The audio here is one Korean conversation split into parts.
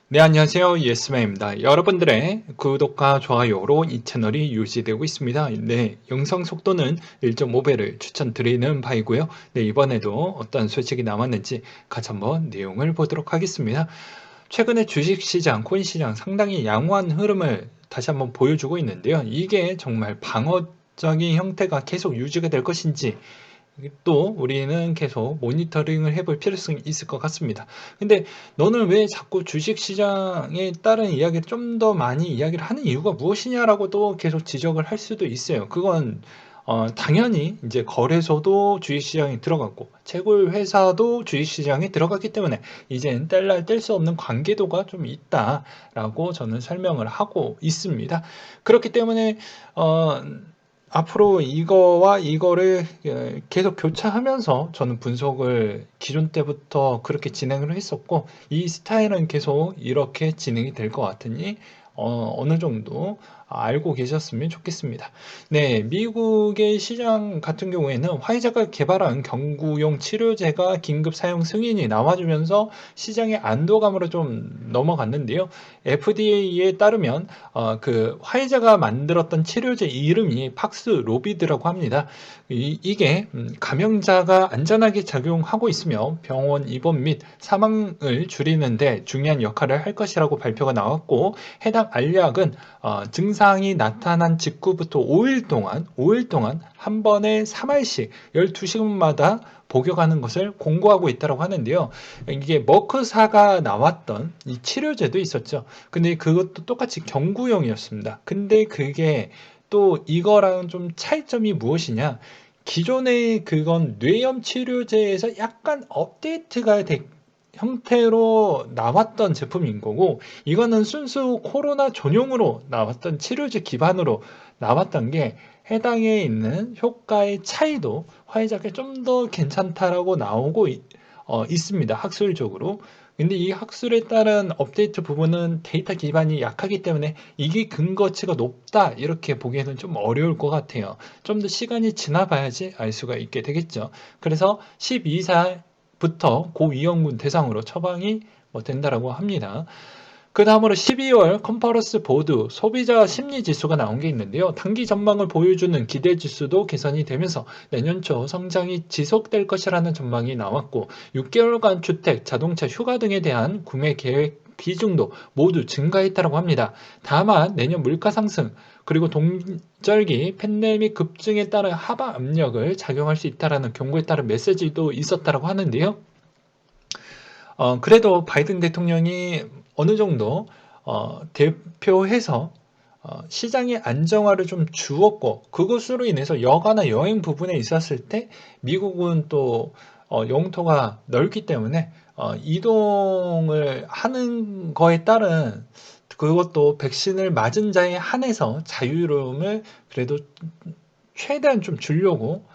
네, 안녕하세요. 예스맨입니다. 여러분들의 구독과 좋아요로 이 채널이 유지되고 있습니다. 네, 영상 속도는 1.5배를 추천드리는 바이고요. 네, 이번에도 어떤 소식이 남았는지 같이 한번 내용을 보도록 하겠습니다. 최근에 주식시장, 코인시장 상당히 양호한 흐름을 다시 한번 보여주고 있는데요. 이게 정말 방어적인 형태가 계속 유지가 될 것인지 또 우리는 계속 모니터링을 해볼 필요성이 있을 것 같습니다. 근데 너는 왜 자꾸 주식시장에 따른 이야기를 좀 더 많이 이야기를 하는 이유가 무엇이냐라고 또 계속 지적을 할 수도 있어요. 그건 당연히 이제 거래소도 주식시장에 들어갔고 채굴 회사도 주식시장에 들어갔기 때문에 이제는 뗄 수 없는 관계도가 좀 있다라고 저는 설명을 하고 있습니다. 그렇기 때문에 어, 앞으로 이거와 이거를 계속 교차하면서 저는 분석을 기존 때부터 그렇게 진행을 했었고, 이 스타일은 계속 이렇게 진행이 될 것 같으니 어느 정도 알고 계셨으면 좋겠습니다. 네, 미국의 시장 같은 경우에는 화이자가 개발한 경구용 치료제가 긴급 사용 승인이 나와주면서 시장의 안도감으로 좀 넘어갔는데요. FDA에 따르면 그 화이자가 만들었던 치료제 이름이 팍스로비드라고 합니다. 이게 감염자가 안전하게 작용하고 있으며 병원 입원 및 사망을 줄이는데 중요한 역할을 할 것이라고 발표가 나왔고, 해당 알약은 증상이 나타난 직후부터 5일 동안 한 번에 3알씩 12시간마다 복용하는 것을 공고하고 있다고 하는데요. 이게 머크사가 나왔던 이 치료제도 있었죠. 근데 그것도 똑같이 경구용이었습니다. 근데 그게 또 이거랑 좀 차이점이 무엇이냐? 기존의 그건 뇌염 치료제에서 약간 업데이트가 된 형태로 나왔던 제품인 거고, 이거는 순수 코로나 전용으로 나왔던 치료제 기반으로 나왔던 게 해당에 있는 효과의 차이도 화이자가 좀 더 괜찮다라고 나오고 있습니다. 학술적으로. 근데 이 학술에 따른 업데이트 부분은 데이터 기반이 약하기 때문에 이게 근거치가 높다 이렇게 보기에는 좀 어려울 것 같아요. 좀 더 시간이 지나봐야지 알 수가 있게 되겠죠. 그래서 12사부터 고위험군 대상으로 처방이 된다라고 합니다. 그 다음으로 12월 컨퍼런스 보드 소비자 심리 지수가 나온 게 있는데요. 단기 전망을 보여주는 기대 지수도 개선이 되면서 내년 초 성장이 지속될 것이라는 전망이 나왔고, 6개월간 주택, 자동차, 휴가 등에 대한 구매 계획 비중도 모두 증가했다고 합니다. 다만 내년 물가 상승 그리고 동절기 팬데믹 급증에 따른 하방 압력을 작용할 수 있다라는 경고에 따른 메시지도 있었다고 하는데요. 그래도 바이든 대통령이 어느 정도 대표해서 시장의 안정화를 좀 주었고, 그것으로 인해서 여가나 여행 부분에 있었을 때 미국은 또 영토가 넓기 때문에 이동을 하는 거에 따른 그것도 백신을 맞은 자에 한해서 자유로움을 그래도 최대한 좀 주려고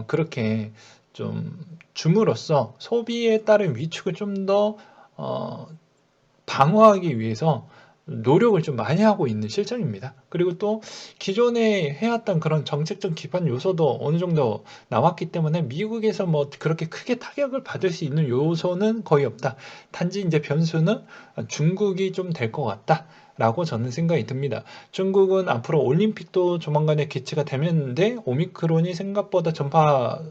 그렇게 좀 줌으로써 소비에 따른 위축을 좀 더 방어하기 위해서 노력을 좀 많이 하고 있는 실정입니다. 그리고 또 기존에 해왔던 그런 정책적 기반 요소도 어느 정도 나왔기 때문에 미국에서 뭐 그렇게 크게 타격을 받을 수 있는 요소는 거의 없다. 단지 이제 변수는 중국이 좀 될 것 같다. 라고 저는 생각이 듭니다. 중국은 앞으로 올림픽도 조만간에 개최가 되는데 오미크론이 생각보다 전파가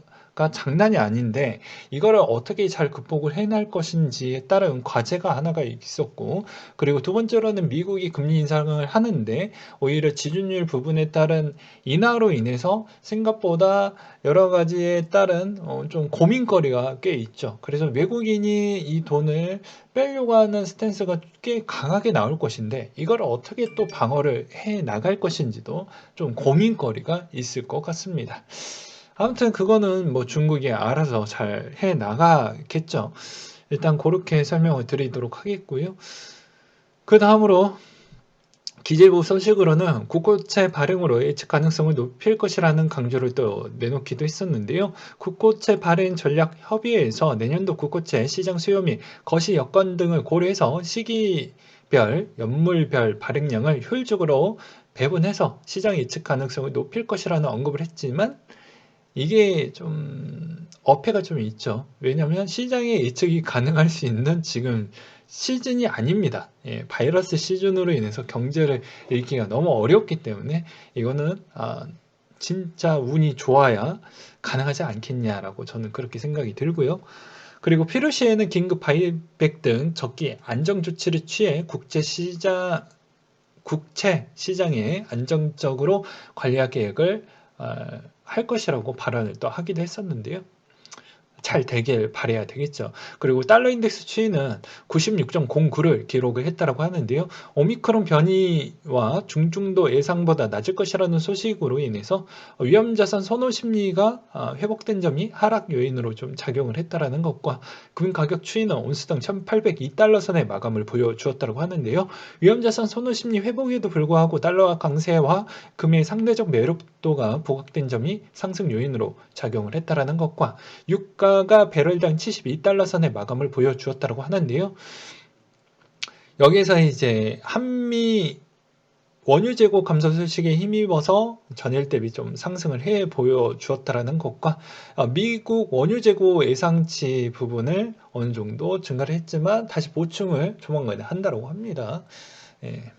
장난이 아닌데 이거를 어떻게 잘 극복을 해낼 것인지에 따른 과제가 하나가 있었고, 그리고 두 번째로는 미국이 금리 인상을 하는데 오히려 지준율 부분에 따른 인하로 인해서 생각보다 여러 가지에 따른 좀 고민거리가 꽤 있죠. 그래서 외국인이 이 돈을 빼려고 하는 스탠스가 꽤 강하게 나올 것인데 이걸 어떻게 또 방어를 해 나갈 것인지도 좀 고민거리가 있을 것 같습니다. 아무튼 그거는 뭐 중국이 알아서 잘 해 나가겠죠. 일단 그렇게 설명을 드리도록 하겠고요. 그 다음으로 기재부 소식으로는 국고채 발행으로 예측 가능성을 높일 것이라는 강조를 또 내놓기도 했었는데요. 국고채 발행 전략 협의회에서 내년도 국고채 시장 수요 및 거시 여건 등을 고려해서 시기별, 연물별 발행량을 효율적으로 배분해서 시장 예측 가능성을 높일 것이라는 언급을 했지만 이게 좀 어폐가 좀 있죠. 왜냐하면 시장의 예측이 가능할 수 있는 지금 시즌이 아닙니다. 예, 바이러스 시즌으로 인해서 경제를 읽기가 너무 어렵기 때문에 이거는 진짜 운이 좋아야 가능하지 않겠냐라고 저는 그렇게 생각이 들고요. 그리고 필요시에는 긴급 바이백 등 적기 안정 조치를 취해 국채 시장에 안정적으로 관리할 계획을 할 것이라고 발언을 또 하기도 했었는데요. 잘 되길 바라야 되겠죠. 그리고 달러 인덱스 추이는 96.09를 기록을 했다라고 하는데요. 오미크론 변이와 중증도 예상보다 낮을 것이라는 소식으로 인해서 위험자산 선호 심리가 회복된 점이 하락 요인으로 좀 작용을 했다라는 것과 금 가격 추이는 온스당 1,802달러 선의 마감을 보여주었다고 하는데요. 위험자산 선호 심리 회복에도 불구하고 달러와 강세와 금의 상대적 매력도가 부각된 점이 상승 요인으로 작용을 했다라는 것과 유가가 배럴당 72달러 선의 마감을 보여주었다고 하는데요. 여기에서 이제 한미 원유 재고 감소 소식에 힘입어서 전일 대비 좀 상승을 해 보여주었다라는 것과 미국 원유 재고 예상치 부분을 어느 정도 증가를 했지만 다시 보충을 조만간에 한다고 합니다. 예.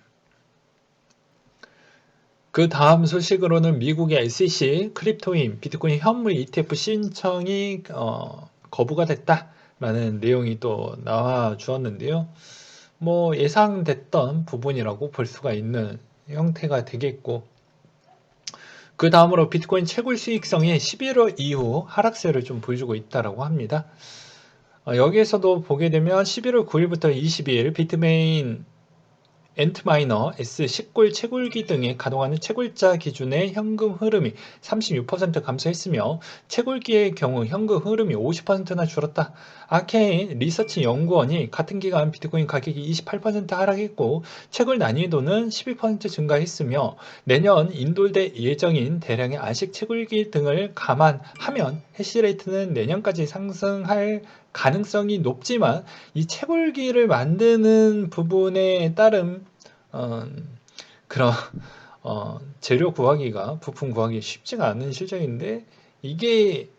그 다음 소식으로는 미국의 SEC 크립토인 비트코인 현물 ETF 신청이 거부가 됐다라는 내용이 또 나와 주었는데요. 뭐 예상됐던 부분이라고 볼 수가 있는 형태가 되겠고, 그 다음으로 비트코인 채굴 수익성이 11월 이후 하락세를 좀 보여주고 있다라고 합니다. 여기에서도 보게 되면 11월 9일부터 22일 비트메인 엔트마이너, S10골 채굴기 등에 가동하는 채굴자 기준의 현금 흐름이 36% 감소했으며 채굴기의 경우 현금 흐름이 50%나 줄었다. 아케인 리서치 연구원이 같은 기간 비트코인 가격이 28% 하락했고 채굴 난이도는 12% 증가했으며 내년 인도될 예정인 대량의 아식 채굴기 등을 감안하면 해시레이트는 내년까지 상승할 가능성이 높지만 이 채굴기를 만드는 부분에 따른 그런 재료 구하기가 부품 구하기 쉽지가 않은 실정인데 이게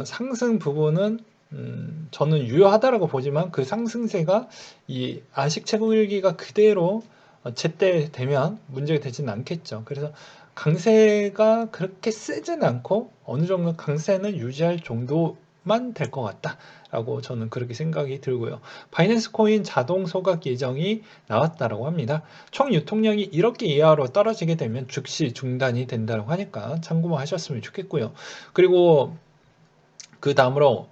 상승 부분은 저는 유효하다라고 보지만 그 상승세가 이 아식 채굴기가 그대로 제때되면 문제가 되지는 않겠죠. 그래서 강세가 그렇게 세진 않고 어느 정도 강세는 유지할 정도만 될 것 같다라고 저는 그렇게 생각이 들고요. 바이낸스 코인 자동 소각 예정이 나왔다라고 합니다. 총 유통량이 1억 개 이하로 떨어지게 되면 즉시 중단이 된다고 하니까 참고만 하셨으면 좋겠고요. 그리고 그 다음으로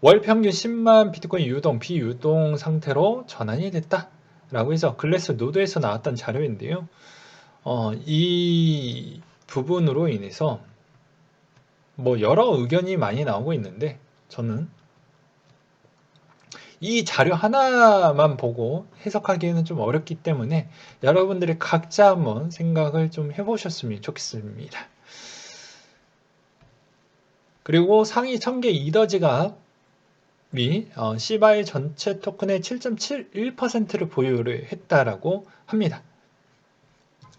월 평균 10만 비트코인 유동, 비유동 상태로 전환이 됐다라고 해서 글래스 노드에서 나왔던 자료인데요. 이 부분으로 인해서 뭐 여러 의견이 많이 나오고 있는데 저는 이 자료 하나만 보고 해석하기에는 좀 어렵기 때문에 여러분들이 각자 한번 생각을 좀 해보셨으면 좋겠습니다. 그리고 상위 1000개 이더지갑이 시바의 전체 토큰의 7.71%를 보유를 했다라고 합니다.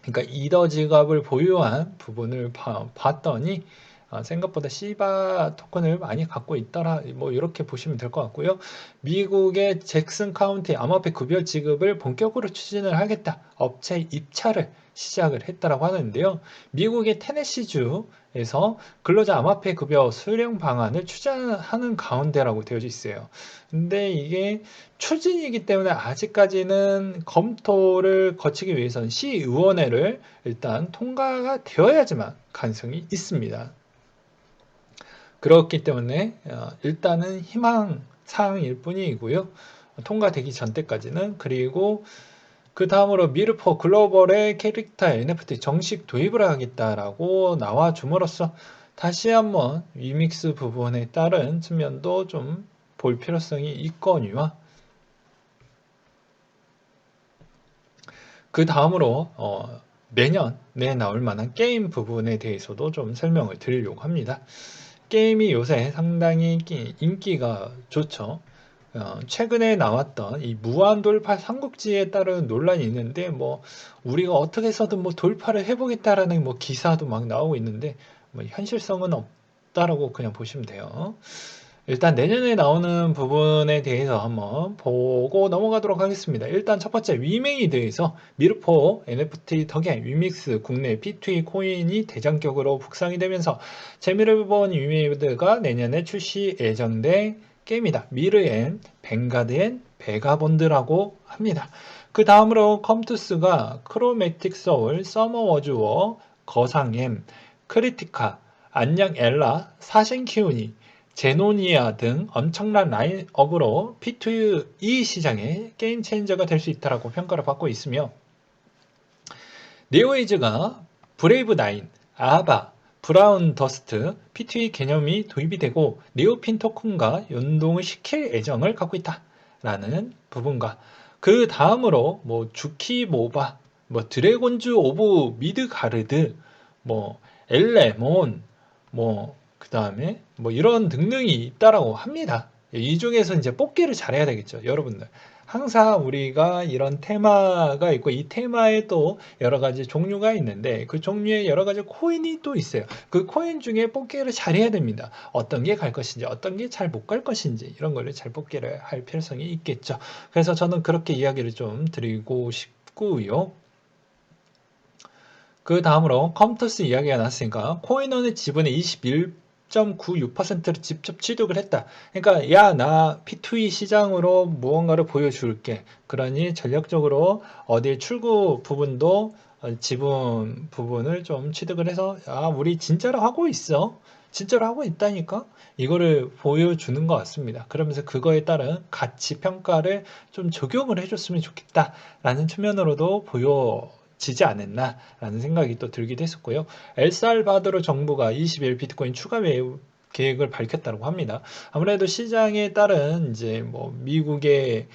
그러니까 이더지갑을 보유한 부분을 봤더니 생각보다 시바 토큰을 많이 갖고 있더라, 뭐 이렇게 보시면 될 것 같고요. 미국의 잭슨 카운티 암호화폐 구별 지급을 본격으로 추진을 하겠다, 업체 입찰을 시작을 했다라고 하는데요. 미국의 테네시주에서 근로자 암호화폐 급여 수령 방안을 추진하는 가운데라고 되어 있어요. 근데 이게 추진이기 때문에 아직까지는 검토를 거치기 위해서는 시의원회를 일단 통과가 되어야지만 가능성이 있습니다. 그렇기 때문에 일단은 희망사항일 뿐이고요. 통과되기 전 때까지는. 그리고 그 다음으로 미르포 글로벌의 캐릭터 NFT 정식 도입을 하겠다라고 나와 줌으로써 다시 한번 위믹스 부분에 따른 측면도 좀 볼 필요성이 있거니와, 그 다음으로 내년에 나올 만한 게임 부분에 대해서도 좀 설명을 드리려고 합니다. 게임이 요새 상당히 인기가 좋죠. 최근에 나왔던 이 무한돌파 삼국지에 따른 논란이 있는데, 뭐 우리가 어떻게 해서든 뭐 돌파를 해보겠다라는 뭐 기사도 막 나오고 있는데 뭐 현실성은 없다라고 그냥 보시면 돼요. 일단 내년에 나오는 부분에 대해서 한번 보고 넘어가도록 하겠습니다. 일단 첫 번째 위메이에 대해서 미르포 NFT 덕에 위믹스 국내 P2E 코인이 대장격으로 북상이 되면서 재미를 본 위메이드가 내년에 출시 예정된 게임이다. 미르앤 뱅가드앤 베가본드라고 합니다. 그 다음으로 컴투스가 크로매틱 소울, 서머워즈워, 거상엠, 크리티카, 안녕 엘라, 사신 키우니, 제노니아 등 엄청난 라인업으로 P2E 시장의 게임 체인저가 될 수 있다고 평가를 받고 있으며 네오에이즈가 브레이브 나인, 아바, 브라운 더스트, P2E 개념이 도입이 되고 네오핀 토큰과 연동을 시킬 예정을 갖고 있다라는 부분과 그 다음으로 뭐 주키모바, 뭐 드래곤즈 오브 미드가르드, 뭐 엘레몬, 뭐 그 다음에 뭐 이런 등등이 있다라고 합니다. 이 중에서 이제 뽑기를 잘해야 되겠죠, 여러분들. 항상 우리가 이런 테마가 있고 이 테마에 또 여러 가지 종류가 있는데 그 종류에 여러 가지 코인이 또 있어요. 그 코인 중에 뽑기를 잘해야 됩니다. 어떤 게 갈 것인지 어떤 게 잘 못 갈 것인지 이런 거를 잘 뽑기를 할 필요성이 있겠죠. 그래서 저는 그렇게 이야기를 좀 드리고 싶고요. 그 다음으로 컴투스 이야기가 나왔으니까 코인원의 지분의 21.96%를 직접 취득을 했다. 그러니까 야, 나 P2E 시장으로 무언가를 보여줄게. 그러니 전략적으로 어디 출구 부분도 지분 부분을 좀 취득을 해서 우리 진짜로 하고 있어. 진짜로 하고 있다니까? 이거를 보여주는 것 같습니다. 그러면서 그거에 따른 가치 평가를 좀 적용을 해줬으면 좋겠다라는 측면으로도 보여지지 않았나라는 생각이 또 들기도 했었고요. 엘살바도르 정부가 20일 비트코인 추가 매입 계획을 밝혔다고 합니다. 아무래도 시장에 따른 이제 뭐 미국의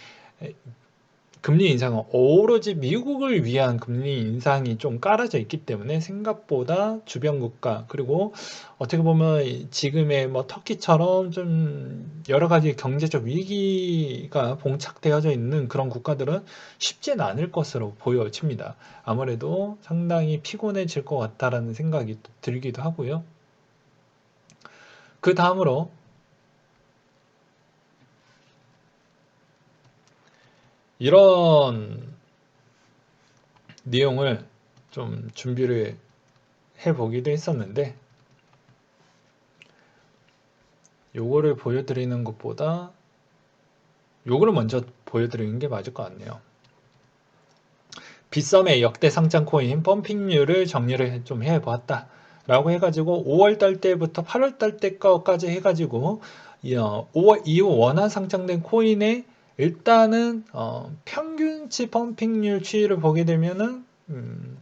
금리 인상은 오로지 미국을 위한 금리 인상이 좀 깔아져 있기 때문에 생각보다 주변 국가 그리고 어떻게 보면 지금의 뭐 터키처럼 좀 여러 가지 경제적 위기가 봉착되어져 있는 그런 국가들은 쉽지는 않을 것으로 보여집니다. 아무래도 상당히 피곤해질 것 같다라는 생각이 들기도 하고요. 그 다음으로 이런 내용을 좀 준비를 해보기도 했었는데 요거를 보여드리는 것보다 요거를 먼저 보여드리는 게 맞을 것 같네요. 빗썸의 역대 상장 코인 펌핑률을 정리를 좀 해보았다 라고 해가지고 5월달 때부터 8월달 때까지 해가지고 5월 이후 원화 상장된 코인의 일단은 평균치 펌핑률 추이를 보게 되면은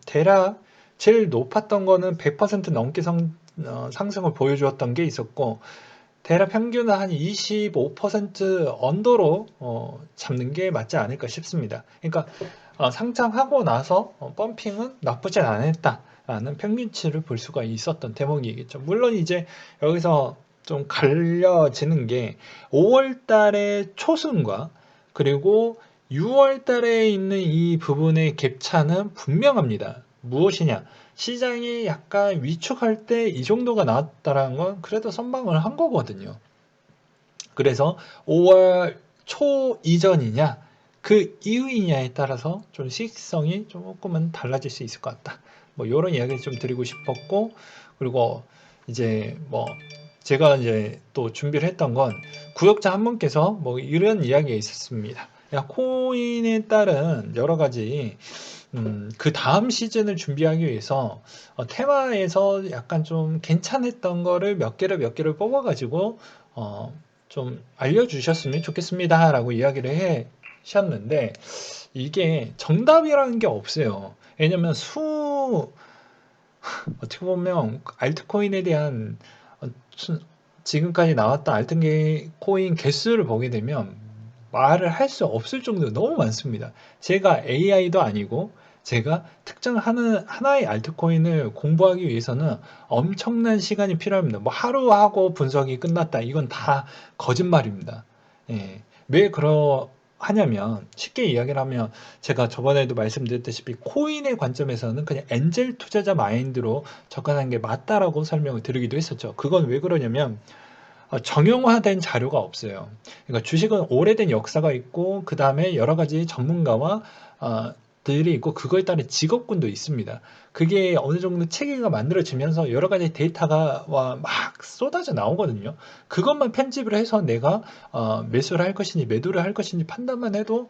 대략 제일 높았던 거는 100% 넘게 상승을 보여주었던 게 있었고 대략 평균은 한 25% 언더로 잡는 게 맞지 않을까 싶습니다. 그러니까 상장하고 나서 펌핑은 나쁘지 않았다라는 평균치를 볼 수가 있었던 대목이겠죠. 물론 이제 여기서 좀 갈려지는 게 5월 달의 초순과 그리고 6월 달에 있는 이 부분의 갭차는 분명합니다. 무엇이냐? 시장이 약간 위축할 때 이 정도가 나왔다는 건 그래도 선방을 한 거거든요. 그래서 5월 초 이전이냐 그 이후이냐에 따라서 좀 시기성이 조금은 달라질 수 있을 것 같다. 뭐 이런 이야기를 좀 드리고 싶었고 그리고 이제 뭐 제가 이제 또 준비를 했던 건 구독자 한 분께서 뭐 이런 이야기가 있었습니다. 야, 코인에 따른 여러 가지 그 다음 시즌을 준비하기 위해서 테마에서 약간 좀 괜찮았던 거를 몇 개를 뽑아가지고 좀 알려주셨으면 좋겠습니다 라고 이야기를 해 하셨는데 이게 정답이라는 게 없어요. 왜냐면 어떻게 보면 알트코인에 대한 지금까지 나왔던 알트코인 개수를 보게 되면 말을 할 수 없을 정도로 너무 많습니다. 제가 AI도 아니고 제가 특정하는 하나의 알트코인을 공부하기 위해서는 엄청난 시간이 필요합니다. 뭐 하루 하고 분석이 끝났다. 이건 다 거짓말입니다. 예. 왜 하냐면 쉽게 이야기를 하면 제가 저번에도 말씀드렸다시피 코인의 관점에서는 그냥 엔젤 투자자 마인드로 접근하는 게 맞다라고 설명을 드리기도 했었죠. 그건 왜 그러냐면 정형화된 자료가 없어요. 그러니까 주식은 오래된 역사가 있고 그 다음에 여러 가지 전문가와 들이 있고 그거에 따른 직업군도 있습니다. 그게 어느 정도 체계가 만들어지면서 여러 가지 데이터가 막 쏟아져 나오거든요. 그것만 편집을 해서 내가 매수를 할 것인지 매도를 할 것인지 판단만 해도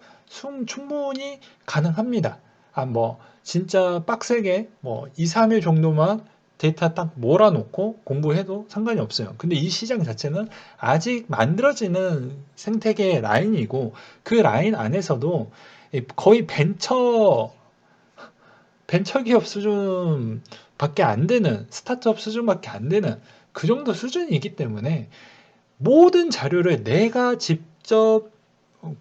충분히 가능합니다. 뭐 진짜 빡세게 뭐 2, 3일 정도만 데이터 딱 몰아놓고 공부해도 상관이 없어요. 근데 이 시장 자체는 아직 만들어지는 생태계의 라인이고 그 라인 안에서도 거의 벤처 기업 수준밖에 안 되는 스타트업 수준밖에 안 되는 그 정도 수준이기 때문에 모든 자료를 내가 직접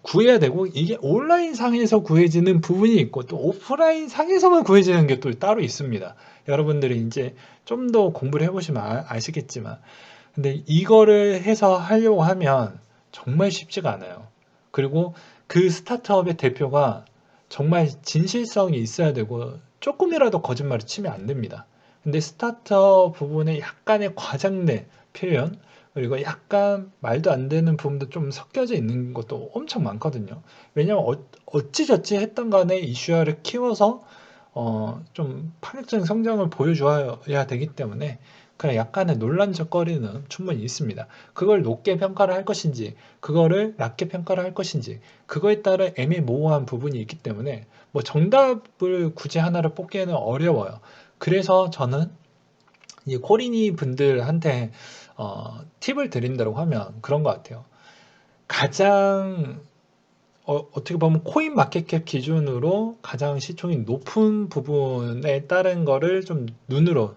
구해야 되고 이게 온라인 상에서 구해지는 부분이 있고 또 오프라인 상에서만 구해지는 게 또 따로 있습니다. 여러분들이 이제 좀 더 공부를 해보시면 아시겠지만 근데 이거를 해서 하려고 하면 정말 쉽지가 않아요. 그리고 그 스타트업의 대표가 정말 진실성이 있어야 되고 조금이라도 거짓말을 치면 안 됩니다. 근데 스타트업 부분에 약간의 과장된 표현 그리고 약간 말도 안 되는 부분도 좀 섞여져 있는 것도 엄청 많거든요. 왜냐면 어찌저찌 했던 간에 이슈화를 키워서 좀 파격적인 성장을 보여줘야 되기 때문에 그냥 약간의 논란적 거리는 충분히 있습니다. 그걸 높게 평가를 할 것인지 그거를 낮게 평가를 할 것인지 그거에 따른 애매모호한 부분이 있기 때문에 뭐 정답을 굳이 하나를 뽑기에는 어려워요. 그래서 저는 이 코리니 분들한테 팁을 드린다고 하면 그런 것 같아요. 가장 어떻게 보면 코인 마켓캡 기준으로 가장 시총이 높은 부분에 따른 거를 좀 눈으로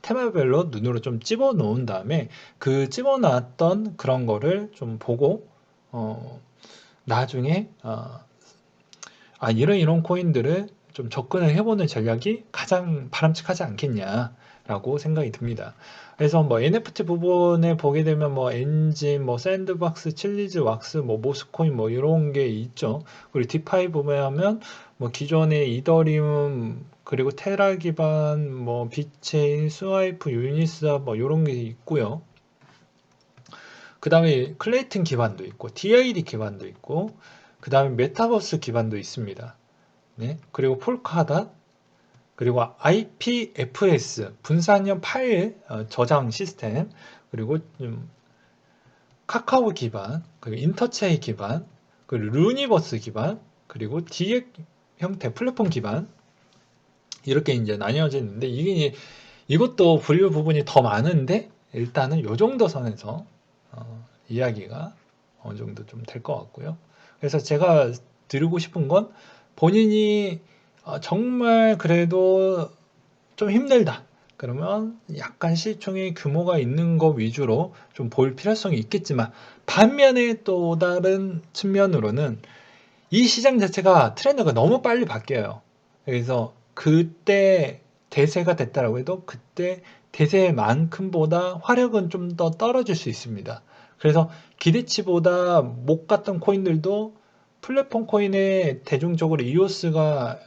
테마별로 눈으로 좀 집어 놓은 다음에 그 집어 놨던 그런 거를 좀 보고 나중에 이런 코인들을 좀 접근을 해보는 전략이 가장 바람직하지 않겠냐라고 생각이 듭니다. 그래서 뭐 NFT 부분에 보게 되면 뭐 엔진, 뭐 샌드박스, 칠리즈, 왁스, 뭐 모스코인 뭐 이런 게 있죠. 그리고 디파이 보면 뭐 기존의 이더리움 그리고 테라 기반 뭐 비체인, 스와이프, 유니스왑 뭐 이런 게 있고요. 그 다음에 클레이튼 기반도 있고 DID 기반도 있고 그 다음에 메타버스 기반도 있습니다. 네, 그리고 폴카닷, 그리고 IPFS 분산형 파일 저장 시스템, 그리고 카카오 기반, 그리고 인터체이 기반, 그리고 루니버스 기반, 그리고 DX 형태 플랫폼 기반 이렇게 이제 나뉘어져 있는데 이것도 분류 부분이 더 많은데 일단은 요 정도 선에서 이야기가 어느 정도 좀 될 것 같고요. 그래서 제가 드리고 싶은 건 본인이 정말 그래도 좀 힘들다. 그러면 약간 시총의 규모가 있는 것 위주로 좀 볼 필요성이 있겠지만 반면에 또 다른 측면으로는 이 시장 자체가 트렌드가 너무 빨리 바뀌어요. 그래서 그때 대세가 됐다라고 해도 그때 대세만큼보다 화력은 좀 더 떨어질 수 있습니다. 그래서 기대치보다 못 갔던 코인들도 플랫폼 코인에 대중적으로 이오스가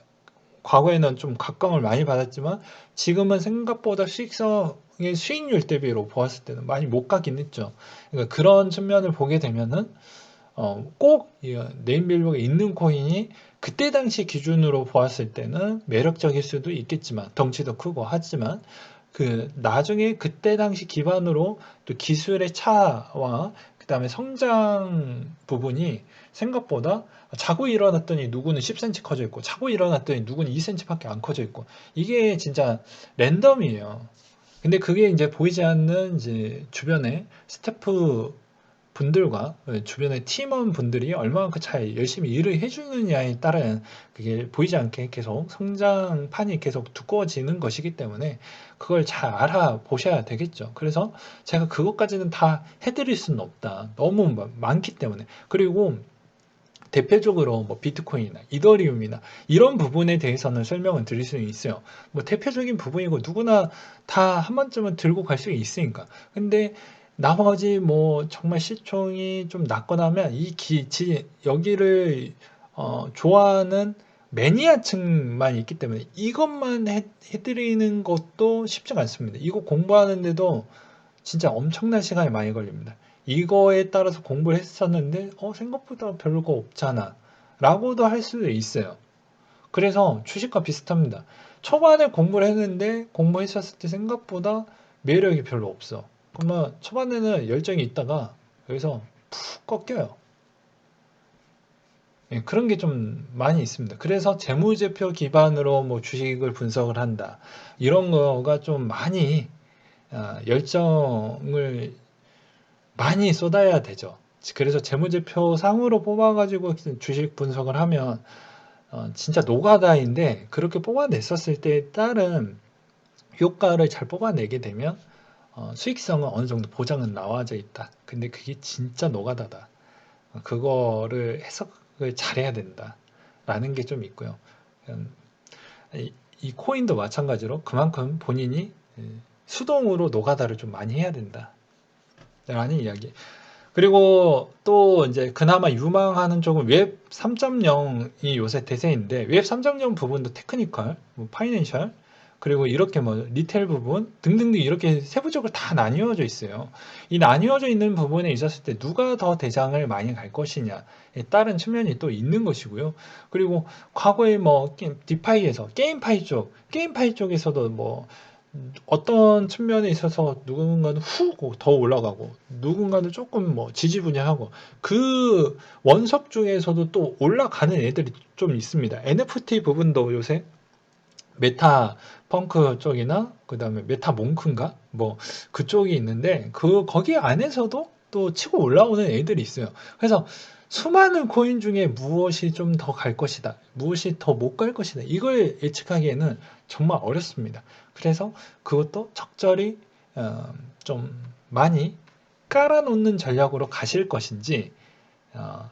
과거에는 좀 각광을 많이 받았지만 지금은 생각보다 수익성의 수익률 대비로 보았을 때는 많이 못 가긴 했죠. 그러니까 그런 측면을 보게 되면은 꼭 네임밸류가 있는 코인이 그때 당시 기준으로 보았을 때는 매력적일 수도 있겠지만 덩치도 크고 하지만 그 나중에 그때 당시 기반으로 또 기술의 차와 그 다음에 성장 부분이 생각보다 자고 일어났더니 누구는 10cm 커져 있고 자고 일어났더니 누구는 2cm밖에 안 커져 있고 이게 진짜 랜덤이에요. 근데 그게 이제 보이지 않는 이제 주변에 스태프 분들과 주변의 팀원 분들이 얼마만큼 잘 열심히 일을 해주느냐에 따른 그게 보이지 않게 계속 성장판이 계속 두꺼워지는 것이기 때문에 그걸 잘 알아보셔야 되겠죠. 그래서 제가 그것까지는 다 해드릴 수는 없다. 너무 많기 때문에. 그리고 대표적으로 뭐 비트코인이나 이더리움이나 이런 부분에 대해서는 설명을 드릴 수 있어요. 뭐 대표적인 부분이고 누구나 다 한 번쯤은 들고 갈 수 있으니까. 근데 나머지 뭐 정말 시총이 좀 낮거나 하면 여기를 좋아하는 매니아층만 있기 때문에 이것만 해드리는 것도 쉽지가 않습니다. 이거 공부하는데도 진짜 엄청난 시간이 많이 걸립니다. 이거에 따라서 공부를 했었는데 생각보다 별거 없잖아 라고도 할 수도 있어요. 그래서 주식과 비슷합니다. 초반에 공부를 했는데 공부했었을 때 생각보다 매력이 별로 없어. 그러면 초반에는 열정이 있다가 여기서 푹 꺾여요. 예, 그런 게 좀 많이 있습니다. 그래서 재무제표 기반으로 뭐 주식을 분석을 한다. 이런 거가 좀 많이 열정을 많이 쏟아야 되죠. 그래서 재무제표 상으로 뽑아가지고 주식 분석을 하면 진짜 노가다인데 그렇게 뽑아냈었을 때에 따른 효과를 잘 뽑아내게 되면 수익성은 어느 정도 보장은 나와져 있다. 근데 그게 진짜 노가다다. 그거를 해석을 잘해야 된다. 라는 게 좀 있고요. 음, 이 코인도 마찬가지로 그만큼 본인이 수동으로 노가다를 좀 많이 해야 된다. 라는 이야기. 그리고 또 이제 그나마 유망하는 쪽은 웹 3.0이 요새 대세인데 웹 3.0 부분도 테크니컬, 뭐 파이낸셜, 그리고 이렇게 뭐 리테일 부분 등등등 이렇게 세부적으로 다 나뉘어져 있어요. 이 나뉘어져 있는 부분에 있었을 때 누가 더 대장을 많이 갈 것이냐에 따른 측면이 또 있는 것이고요. 그리고 과거에 뭐 디파이에서 게임파이 쪽에서도 뭐 어떤 측면에 있어서 누군가는 훅 더 올라가고 누군가는 조금 뭐 지지부진하고 그 원석 중에서도 또 올라가는 애들이 좀 있습니다. NFT 부분도 요새 메타 펑크 쪽이나 그 다음에 메타 몽크인가 뭐 그쪽이 있는데 그 거기 안에서도 또 치고 올라오는 애들이 있어요. 그래서 수많은 코인 중에 무엇이 좀 더 갈 것이다, 무엇이 더 못 갈 것이다, 이걸 예측하기에는 정말 어렵습니다. 그래서 그것도 적절히 좀 많이 깔아놓는 전략으로 가실 것인지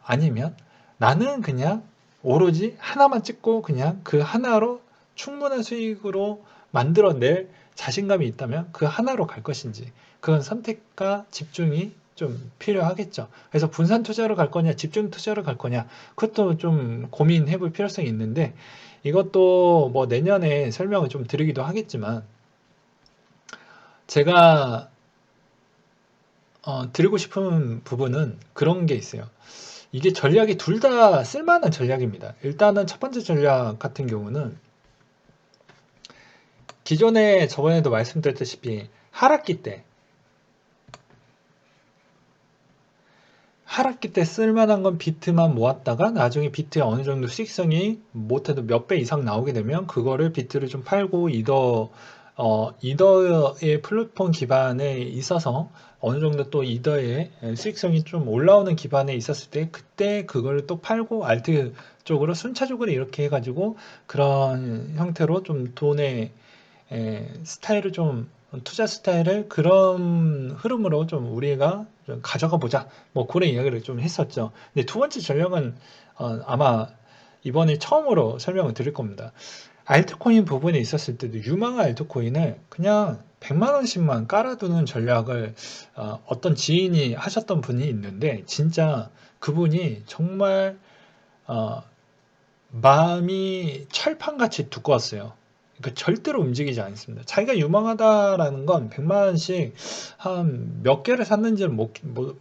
아니면 나는 그냥 오로지 하나만 찍고 그냥 그 하나로 충분한 수익으로 만들어낼 자신감이 있다면 그 하나로 갈 것인지 그건 선택과 집중이 좀 필요하겠죠. 그래서 분산 투자로 갈 거냐 집중 투자로 갈 거냐 그것도 좀 고민해 볼 필요성이 있는데 이것도 뭐 내년에 설명을 좀 드리기도 하겠지만 제가 드리고 싶은 부분은 그런 게 있어요. 이게 전략이 둘 다 쓸만한 전략입니다. 일단은 첫 번째 전략 같은 경우는 기존에 저번에도 말씀드렸다시피 하락기 때 쓸만한 건 비트만 모았다가 나중에 비트에 어느 정도 수익성이 못해도 몇 배 이상 나오게 되면 그거를 비트를 좀 팔고 이더의 플랫폼 기반에 있어서 어느 정도 또 이더의 수익성이 좀 올라오는 기반에 있었을 때 그때 그걸 또 팔고 알트 쪽으로 순차적으로 이렇게 해가지고 그런 형태로 좀 돈의 스타일을 좀 투자 스타일을 그런 흐름으로 좀 우리가 좀 가져가 보자 뭐 그런 이야기를 좀 했었죠. 근데 두 번째 전략은 아마 이번에 처음으로 설명을 드릴 겁니다. 알트코인 부분에 있었을 때도 유망한 알트코인을 그냥 100만 원씩만 깔아두는 전략을 어떤 지인이 하셨던 분이 있는데 진짜 그분이 정말 어, 마음이 철판같이 두꺼웠어요. 그러니까 절대로 움직이지 않습니다. 자기가 유망하다라는 건 100만 원씩 한 몇 개를 샀는지는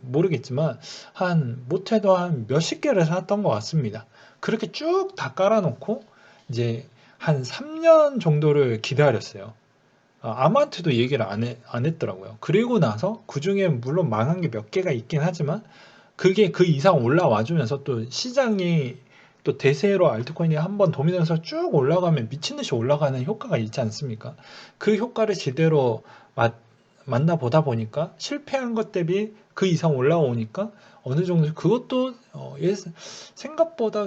모르겠지만 한 못해도 한 몇십 개를 샀던 것 같습니다. 그렇게 쭉 다 깔아놓고 이제 한 3년 정도를 기다렸어요. 아무한테도 얘기를 안 했더라고요. 그리고 나서 그 중에 물론 망한 게 몇 개가 있긴 하지만 그게 그 이상 올라와 주면서 또 시장이 또 대세로 알트코인이 한번 도미노에서 쭉 올라가면 미친 듯이 올라가는 효과가 있지 않습니까? 그 효과를 제대로 만나보다 보니까 실패한 것 대비 그 이상 올라오니까 어느 정도 그것도 생각보다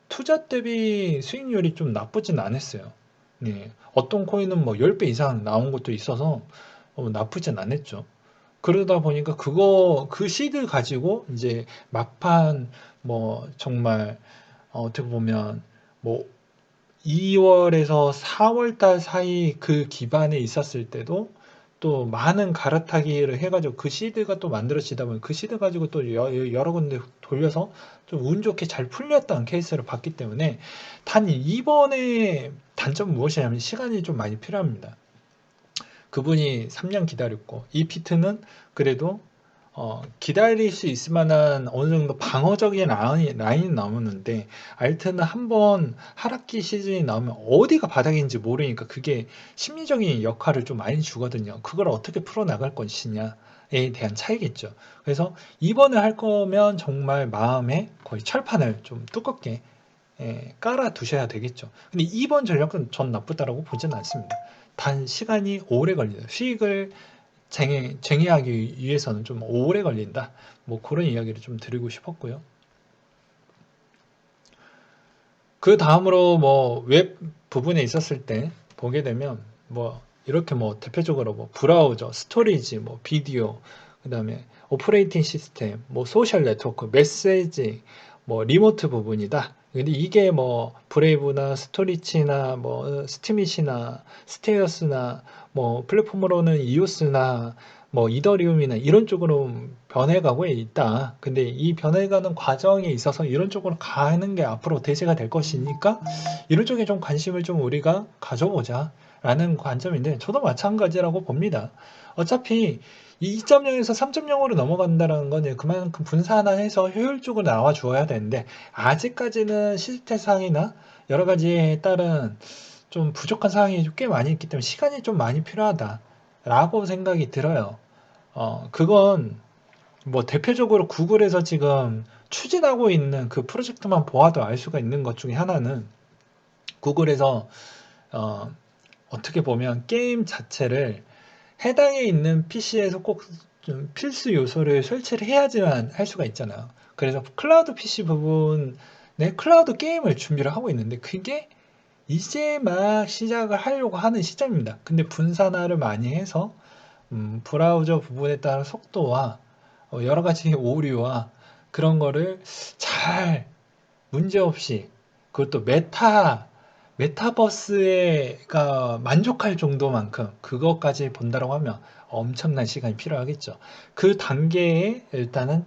투자 대비 수익률이 좀 나쁘진 않았어요. 네. 어떤 코인은 뭐 10배 이상 나온 것도 있어서 나쁘진 않았죠. 그러다 보니까 그 시드 가지고 이제 막판 뭐 정말 어떻게 보면 뭐 2월에서 4월 달 사이 그 기반에 있었을 때도 또 많은 갈아타기를 해가지고 그 시드가 또 만들어지다 보면 그 시드 가지고 또 여러 군데 돌려서 좀 운 좋게 잘 풀렸던 케이스를 봤기 때문에 단 이번에 단점은 무엇이냐면 시간이 좀 많이 필요합니다. 그분이 3년 기다렸고, 이 피트는 그래도 기다릴 수 있을 만한 어느 정도 방어적인 라인이 나오는데, 알트는 한번 하락기 시즌이 나오면 어디가 바닥인지 모르니까 그게 심리적인 역할을 좀 많이 주거든요. 그걸 어떻게 풀어나갈 것이냐에 대한 차이겠죠. 그래서 이번에 할 거면 정말 마음에 거의 철판을 좀 두껍게 깔아 두셔야 되겠죠. 근데 이번 전략은 전 나쁘다라고 보지는 않습니다. 단 시간이 오래 걸려요. 수익을 쟁취하기 위해서는 좀 오래 걸린다. 뭐 그런 이야기를 좀 드리고 싶었고요. 그 다음으로 뭐 웹 부분에 있었을 때 보게 되면 뭐 이렇게 뭐 대표적으로 뭐 브라우저, 스토리지, 뭐 비디오, 그다음에 오퍼레이팅 시스템, 뭐 소셜 네트워크, 메시지, 뭐 리모트 부분이다. 근데 이게 뭐 브레이브나 스토리치나 뭐 스티밋이나 스테어스나 뭐 플랫폼으로는 이오스나 뭐 이더리움이나 이런 쪽으로 변해가고 있다. 근데 이 변해가는 과정에 있어서 이런 쪽으로 가는 게 앞으로 대세가 될 것이니까 이런 쪽에 좀 관심을 좀 우리가 가져보자 라는 관점인데, 저도 마찬가지라고 봅니다. 어차피 이 2.0에서 3.0으로 넘어간다는 건 그만큼 분산화해서 효율적으로 나와 주어야 되는데, 아직까지는 시스템상이나 여러 가지에 따른 좀 부족한 사항이 꽤 많이 있기 때문에 시간이 좀 많이 필요하다라고 생각이 들어요. 그건 뭐 대표적으로 구글에서 지금 추진하고 있는 그 프로젝트만 보아도 알 수가 있는 것 중에 하나는, 구글에서 어, 어떻게 보면 게임 자체를 해당에 있는 PC에서 꼭 좀 필수 요소를 설치를 해야지만 할 수가 있잖아요. 그래서 클라우드 PC 부분에 클라우드 게임을 준비를 하고 있는데, 그게 이제 막 시작을 하려고 하는 시점입니다. 근데 분산화를 많이 해서 브라우저 부분에 따른 속도와 여러 가지 오류와 그런 거를 잘 문제없이, 그것도 메타버스가 만족할 정도만큼 그것까지 본다라고 하면 엄청난 시간이 필요하겠죠. 그 단계에 일단은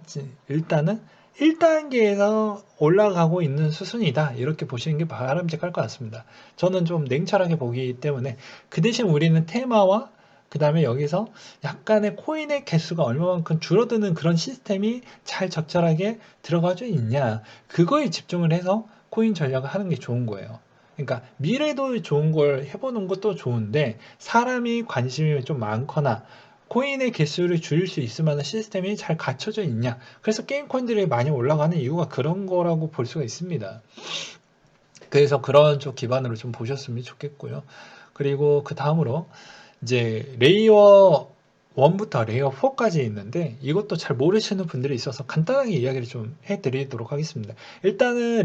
1단계에서 올라가고 있는 수순이다. 이렇게 보시는 게 바람직할 것 같습니다. 저는 좀 냉철하게 보기 때문에, 그 대신 우리는 테마와 그 다음에 여기서 약간의 코인의 개수가 얼마만큼 줄어드는 그런 시스템이 잘 적절하게 들어가져 있냐, 그거에 집중을 해서 코인 전략을 하는 게 좋은 거예요. 그러니까 미래도 좋은 걸 해보는 것도 좋은데, 사람이 관심이 좀 많거나 코인의 개수를 줄일 수 있을 만한 시스템이 잘 갖춰져 있냐, 그래서 게임 코인들이 많이 올라가는 이유가 그런 거라고 볼 수가 있습니다. 그래서 그런 쪽 기반으로 좀 보셨으면 좋겠고요. 그리고 그 다음으로 이제 레이어 1부터 레이어 4까지 있는데, 이것도 잘 모르시는 분들이 있어서 간단하게 이야기를 좀 해드리도록 하겠습니다. 일단은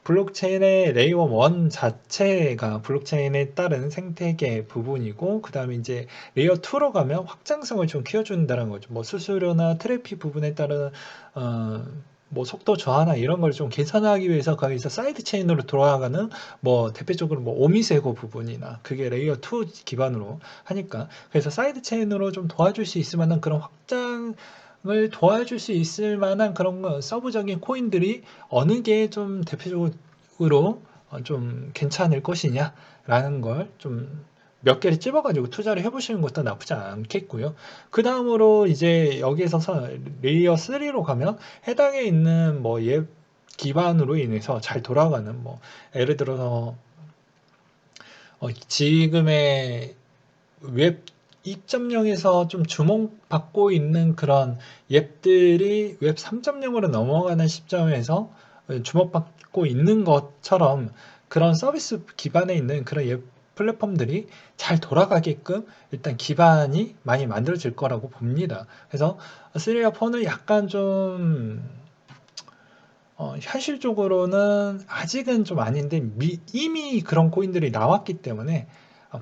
블록체인의 레이어 1 자체가 블록체인에 따른 생태계 부분이고, 그 다음에 이제 레이어 2로 가면 확장성을 좀 키워준다는 거죠. 뭐 수수료나 트래픽 부분에 따른 어, 뭐 속도 저하나 이런 걸 좀 계산하기 위해서 거기서 사이드 체인으로 돌아가는, 뭐 대표적으로 뭐 오미세고 부분이나 그게 레이어 2 기반으로 하니까, 그래서 사이드 체인으로 좀 도와줄 수 있을 만한 그런 확장을 도와줄 수 있을 만한 그런 서브적인 코인들이 어느 게 좀 대표적으로 좀 괜찮을 것이냐라는 걸 좀 몇 개를 찝어가지고 투자를 해보시는 것도 나쁘지 않겠고요. 그 다음으로 이제 여기에서 레이어 3로 가면 해당에 있는 뭐 앱 기반으로 인해서 잘 돌아가는, 뭐 예를 들어서 지금의 웹 2.0에서 좀 주목받고 있는 그런 앱들이 웹 3.0으로 넘어가는 시점에서 주목받고 있는 것처럼, 그런 서비스 기반에 있는 그런 앱 플랫폼들이 잘 돌아가게끔 일단 기반이 많이 만들어질 거라고 봅니다. 그래서 3와 4는 약간 좀 현실적으로는 아직은 좀 아닌데, 이미 그런 코인들이 나왔기 때문에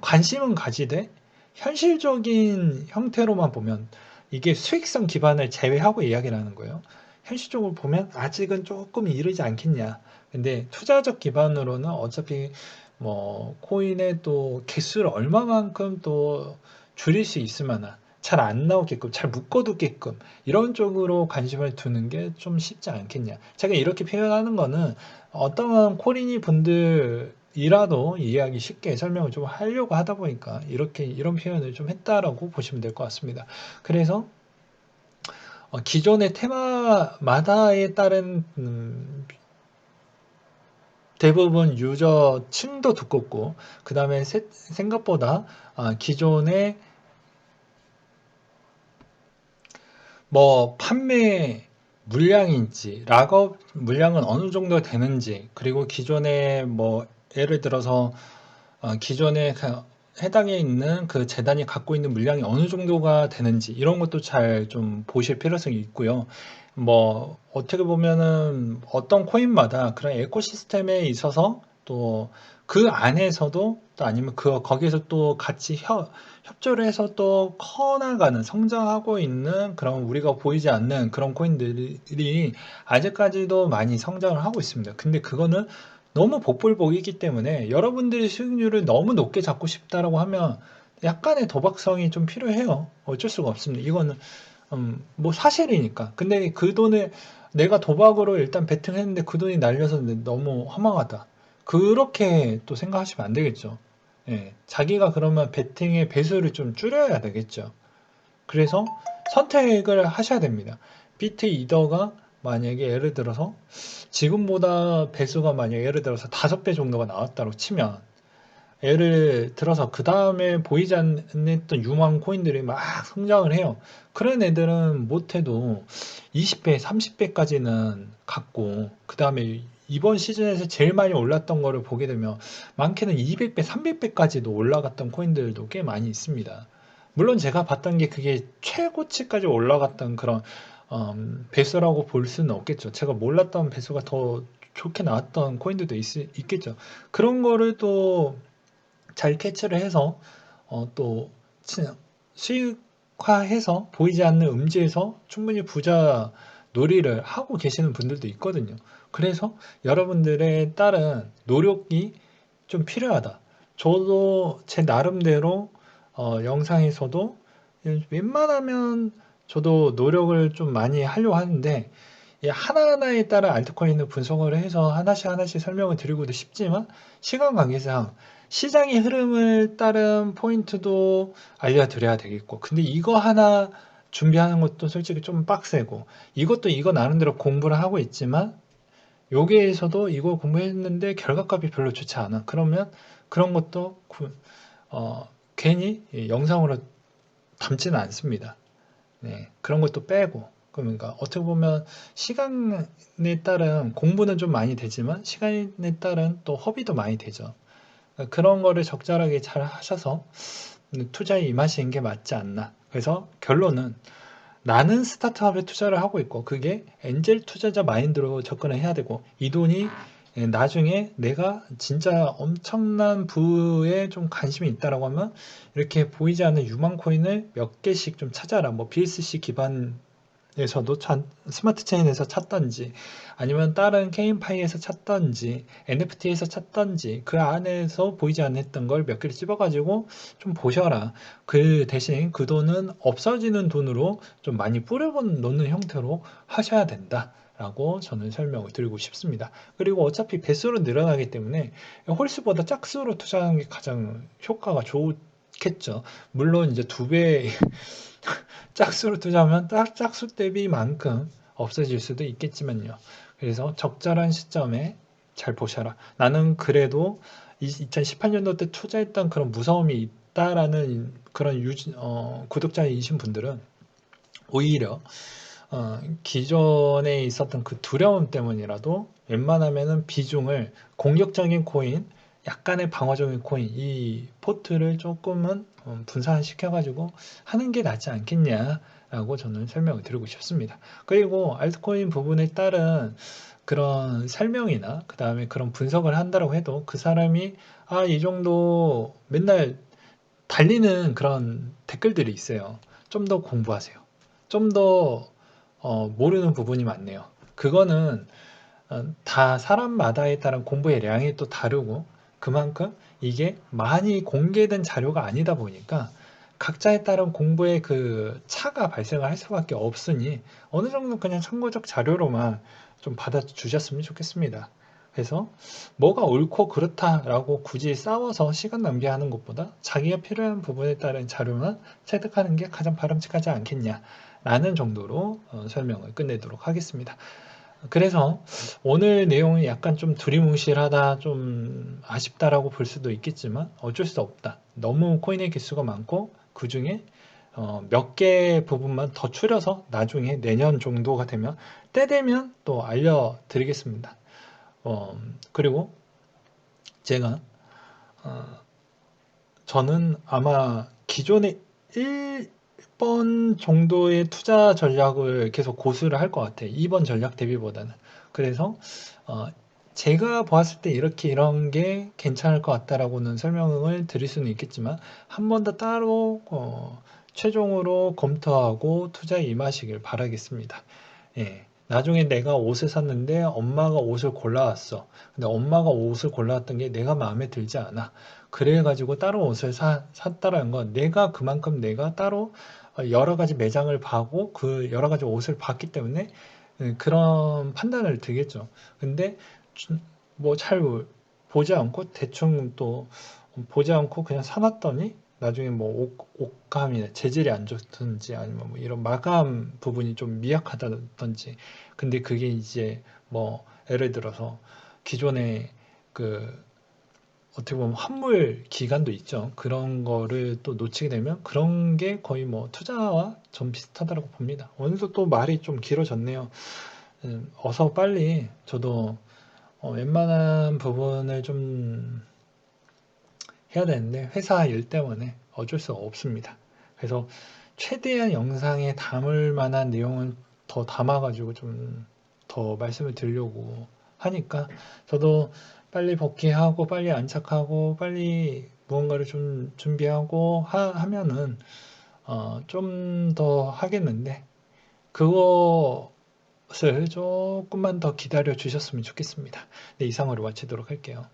관심은 가지되, 현실적인 형태로만 보면 이게 수익성 기반을 제외하고 이야기를 하는 거예요. 현실적으로 보면 아직은 조금 이르지 않겠냐. 근데 투자적 기반으로는 어차피 뭐 코인의 또 개수를 얼마만큼 또 줄일 수 있을 만한, 잘 안 나오게끔 잘 묶어두게끔 이런 쪽으로 관심을 두는 게 좀 쉽지 않겠냐. 제가 이렇게 표현하는 거는, 어떤 코린이 분들이 이라도 이해하기 쉽게 설명을 좀 하려고 하다 보니까 이런 표현을 좀 했다라고 보시면 될 것 같습니다. 그래서 기존의 테마마다에 따른 대부분 유저층도 두껍고, 그 다음에 생각보다 기존의 뭐 판매 물량인지 락업 물량은 어느 정도 되는지, 그리고 기존에 뭐 예를 들어서 기존에 해당에 있는 그 재단이 갖고 있는 물량이 어느 정도가 되는지, 이런 것도 잘 좀 보실 필요성이 있고요. 뭐 어떻게 보면은 어떤 코인마다 그런 에코시스템에 있어서 또 그 안에서도, 또 아니면 거기에서 또 같이 협조를 해서 또 커나가는, 성장하고 있는 그런 우리가 보이지 않는 그런 코인들이 아직까지도 많이 성장을 하고 있습니다. 근데 그거는 너무 복불복이기 때문에 여러분들이 수익률을 너무 높게 잡고 싶다라고 하면 약간의 도박성이 좀 필요해요. 어쩔 수가 없습니다. 이거는 뭐 사실이니까. 근데 그 돈을 내가 도박으로 일단 베팅했는데 그 돈이 날려서 너무 허망하다, 그렇게 또 생각하시면 안 되겠죠. 예, 자기가 그러면 베팅의 배수를 좀 줄여야 되겠죠. 그래서 선택을 하셔야 됩니다. 비트 이더가 만약에 예를 들어서 지금보다 배수가 만약에 예를 들어서 5배 정도가 나왔다고 치면, 예를 들어서 그 다음에 보이지 않았던 유망 코인들이 막 성장을 해요. 그런 애들은 못해도 20배, 30배까지는 갔고, 그 다음에 이번 시즌에서 제일 많이 올랐던 거를 보게 되면 많게는 200배, 300배까지도 올라갔던 코인들도 꽤 많이 있습니다. 물론 제가 봤던 게 그게 최고치까지 올라갔던 그런 배수라고 볼 수는 없겠죠. 제가 몰랐던 배수가 더 좋게 나왔던 코인들도 있겠죠. 그런 거를 또 잘 캐치를 해서 또 수익화해서 보이지 않는 음지에서 충분히 부자 놀이를 하고 계시는 분들도 있거든요. 그래서 여러분들의 따른 노력이 좀 필요하다. 저도 제 나름대로 영상에서도 웬만하면 저도 노력을 좀 많이 하려고 하는데, 이 하나하나에 따라 알트코인을 분석을 해서 하나씩 하나씩 설명을 드리고도 싶지만, 시간 관계상 시장의 흐름을 따른 포인트도 알려드려야 되겠고, 근데 이거 하나 준비하는 것도 솔직히 좀 빡세고, 이것도 이거 나름대로 공부를 하고 있지만 여기에서도 이걸 공부했는데 결과값이 별로 좋지 않아. 그러면 그런 것도 괜히 영상으로 담지는 않습니다. 네, 그런 것도 빼고. 그러니까 어떻게 보면 시간에 따른 공부는 좀 많이 되지만 시간에 따른 또 허비도 많이 되죠. 그런 거를 적절하게 잘 하셔서 투자에 임하시는 게 맞지 않나. 그래서 결론은, 나는 스타트업에 투자를 하고 있고 그게 엔젤 투자자 마인드로 접근을 해야 되고, 이 돈이 나중에 내가 진짜 엄청난 부에 좀 관심이 있다라고 하면 이렇게 보이지 않는 유망 코인을 몇 개씩 좀 찾아라. 뭐 BSC 기반 에서도 스마트 체인에서 찾던지, 아니면 다른 게임파이에서 찾던지, NFT에서 찾던지, 그 안에서 보이지 않았던 걸 몇 개를 집어가지고 좀 보셔라. 그 대신 그 돈은 없어지는 돈으로 좀 많이 뿌려놓는 형태로 하셔야 된다, 라고 저는 설명을 드리고 싶습니다. 그리고 어차피 배수로 늘어나기 때문에 홀수보다 짝수로 투자하는 게 가장 효과가 좋겠죠. 물론 이제 2배 짝수로 투자하면 딱 짝수 대비만큼 없어질 수도 있겠지만요. 그래서 적절한 시점에 잘 보셔라. 나는 그래도 2018년도 때 투자했던 그런 무서움이 있다라는 그런 구독자이신 분들은 오히려 기존에 있었던 그 두려움 때문이라도 웬만하면은 비중을 공격적인 코인, 약간의 방어적인 코인, 이 포트를 조금은 분산시켜가지고 하는 게 낫지 않겠냐라고 저는 설명을 드리고 싶습니다. 그리고 알트코인 부분에 따른 그런 설명이나 그 다음에 그런 분석을 한다고 해도 그 사람이 이 정도 맨날 달리는 그런 댓글들이 있어요. 좀 더 공부하세요. 좀더 모르는 부분이 많네요. 그거는 다 사람마다에 따른 공부의 량이 또 다르고, 그만큼 이게 많이 공개된 자료가 아니다 보니까 각자에 따른 공부의 그 차가 발생을 할 수밖에 없으니 어느 정도 그냥 참고적 자료로만 좀 받아주셨으면 좋겠습니다. 그래서 뭐가 옳고 그렇다라고 굳이 싸워서 시간 낭비하는 것보다 자기가 필요한 부분에 따른 자료만 체득하는 게 가장 바람직하지 않겠냐라는 정도로 설명을 끝내도록 하겠습니다. 그래서 오늘 내용이 약간 좀 두리뭉실하다, 좀 아쉽다라고 볼 수도 있겠지만 어쩔 수 없다. 너무 코인의 개수가 많고 그 중에 몇 개 부분만 더 추려서 나중에 내년 정도가 되면 때 되면 또 알려드리겠습니다. 그리고 제가 저는 아마 기존의 1번 정도의 투자 전략을 계속 고수를 할 것 같아요. 2번 전략 대비보다는. 그래서 제가 보았을 때 이렇게 이런 게 괜찮을 것 같다라고는 설명을 드릴 수는 있겠지만 한 번 더 따로 최종으로 검토하고 투자에 임하시길 바라겠습니다. 예. 나중에 내가 옷을 샀는데 엄마가 옷을 골라왔어. 근데 엄마가 옷을 골라왔던 게 내가 마음에 들지 않아. 그래가지고 다른 옷을 샀다라는 건 내가 그만큼 내가 따로 여러 가지 매장을 봐고 그 여러 가지 옷을 봤기 때문에 그런 판단을 들겠죠. 근데 뭐 잘 보지 않고 대충 또 보지 않고 그냥 사놨더니 나중에 뭐 옷감이나 재질이 안 좋든지 아니면 뭐 이런 마감 부분이 좀 미약하다든지 근데 그게 이제 뭐 예를 들어서 기존에 그 어떻게 보면 환물 기간도 있죠. 그런 거를 또 놓치게 되면 그런 게 거의 뭐 투자와 좀 비슷하다고 봅니다. 오늘도 또 말이 좀 길어졌네요. 어서 빨리 저도 웬만한 부분을 좀 해야 되는데 회사 일 때문에 어쩔 수 없습니다. 그래서 최대한 영상에 담을 만한 내용은 더 담아가지고 좀 더 말씀을 드리려고 하니까 저도 빨리 복귀하고 빨리 안착하고 빨리 무언가를 좀 준비하고 하면은 좀 더 하겠는데 그것을 조금만 더 기다려 주셨으면 좋겠습니다. 네, 이상으로 마치도록 할게요.